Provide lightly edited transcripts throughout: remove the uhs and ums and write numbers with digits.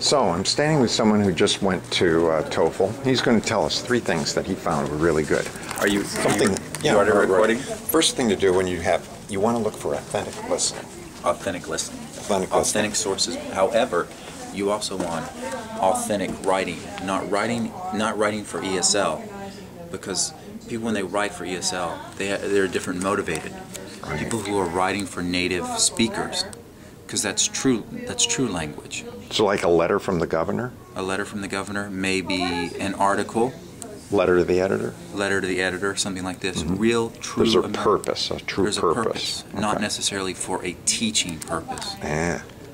So I'm standing with someone who just went to TOEFL. He's going to tell us 3 things that he found were really good. Are you Something? you already recording? First thing to do when you want to look for authentic listening. Authentic listening. Authentic sources. However, you also want authentic writing, not writing for ESL, because people when they write for ESL, they're different motivated. Right. People who are writing for native speakers, because that's true language. So like a letter from the governor? A letter from the governor, maybe an article. Letter to the editor? Letter to the editor, something like this. Mm-hmm. Real, true. There's a purpose, a true There's purpose. A purpose, not necessarily for a teaching purpose.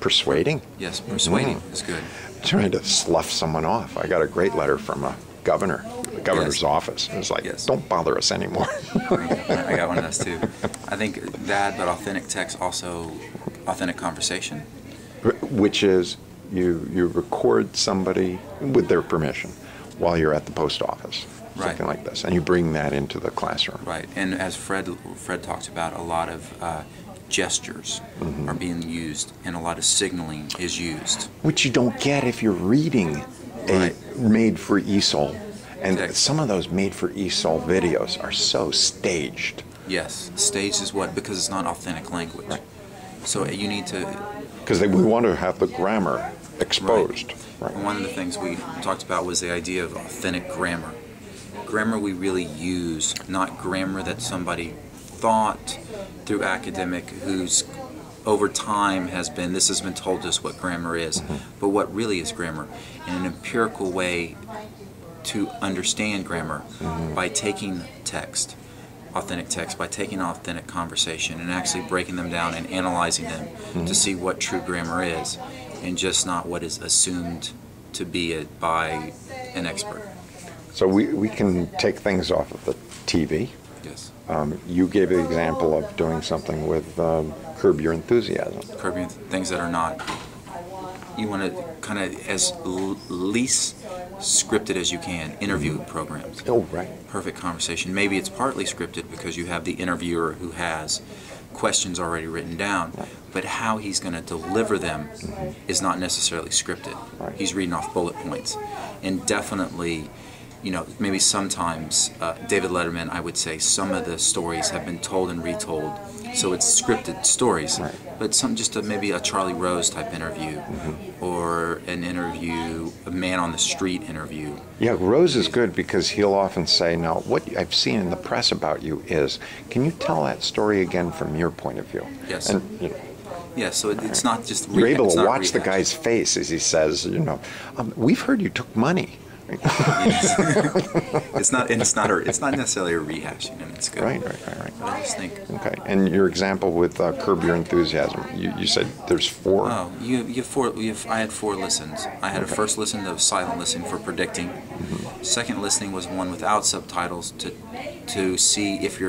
Persuading? Yes, persuading is good. Trying to slough someone off. I got a great letter from a governor, the governor's office. It was like, don't bother us anymore. I got one of those too. I think that, but authentic text, also authentic conversation. Which is you record somebody with their permission while you're at the post office, something like this, and you bring that into the classroom. Right, and as Fred talks about, a lot of gestures are being used, and a lot of signaling is used. Which you don't get if you're reading a made-for-ESOL. And some of those made-for-ESOL videos are so staged. Yes, staged is because it's not authentic language. Right. So you need to... Because we want to have the grammar exposed. Right. And one of the things we talked about was the idea of authentic grammar. Grammar we really use, not grammar that somebody thought through academic who's over time has been told us what grammar is, but what really is grammar in an empirical way to understand grammar by taking text, authentic text, by taking authentic conversation and actually breaking them down and analyzing them to see what true grammar is and just not what is assumed to be by an expert. So we can take things off of the TV. Yes. You gave the example of doing something with Curb Your Enthusiasm. Things that are not, you want to kind of as least scripted as you can, interview programs. Oh, right. Perfect conversation. Maybe it's partly scripted because you have the interviewer who has questions already written down, but how he's going to deliver them is not necessarily scripted. Right. He's reading off bullet points. And definitely, maybe sometimes, David Letterman, I would say some of the stories have been told and retold, so it's scripted stories. Right. But maybe a Charlie Rose type interview, or an interview, a man on the street interview. Yeah, Rose is good because he'll often say, now, what I've seen in the press about you is, can you tell that story again from your point of view? Yes. And, yeah, so it's not just... You're able to watch the guy's face as he says, we've heard you took money. It's not necessarily a rehashing, and it's good. Right. But I just think. Okay, and your example with Curb Your Enthusiasm, you said there's 4. Oh, you have 4. I had 4 listens. I had a first listen that was silent listening for predicting. Second listening was one without subtitles to see if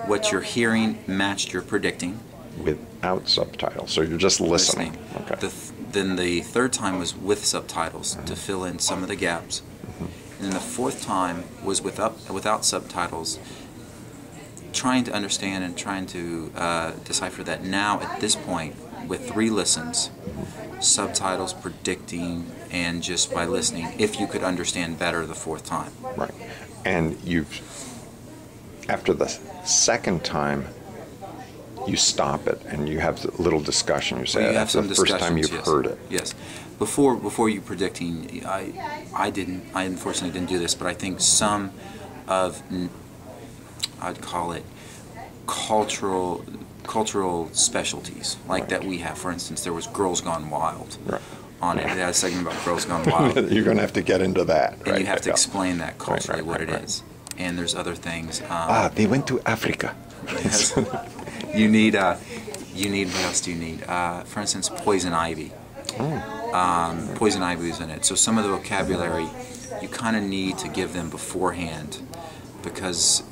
what you're hearing matched your predicting. Without subtitles, so you're just listening. Okay. Then the third time was with subtitles to fill in some of the gaps. And then the fourth time was without subtitles, trying to understand and trying to decipher that now at this point with 3 listens, subtitles, predicting, and just by listening, if you could understand better the 4th time. Right. And after the second time, you stop it and you have a little discussion. You say that's the first time you've heard it. Yes. Before you predicting, I unfortunately didn't do this, but I think some of, I'd call it cultural specialties like that we have. For instance, there was Girls Gone Wild. Right. On it. They had a segment about Girls Gone Wild. You're going to have to get into that. And you have to explain that culturally what it is. And there's other things. They went to Africa. Yes. You need what else do you need? For instance, Poison Ivy. Poison Ivy is in it. So some of the vocabulary you kind of need to give them beforehand, because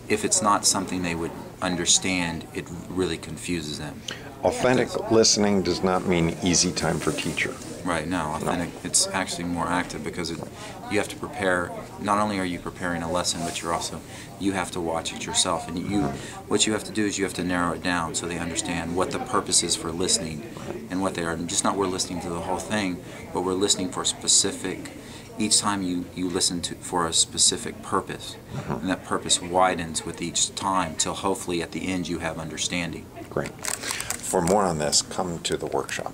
if it's not something they would understand, it really confuses them. Authentic listening does not mean easy time for teacher. Right, no, authentic, it's actually more active because you have to prepare, not only are you preparing a lesson, but you have to watch it yourself. And what you have to do is you have to narrow it down so they understand what the purpose is for listening and what they are. And just not we're listening to the whole thing, but we're listening for a specific, each time you listen for a specific purpose. And that purpose widens with each time till hopefully at the end you have understanding. Great. For more on this, come to the workshop.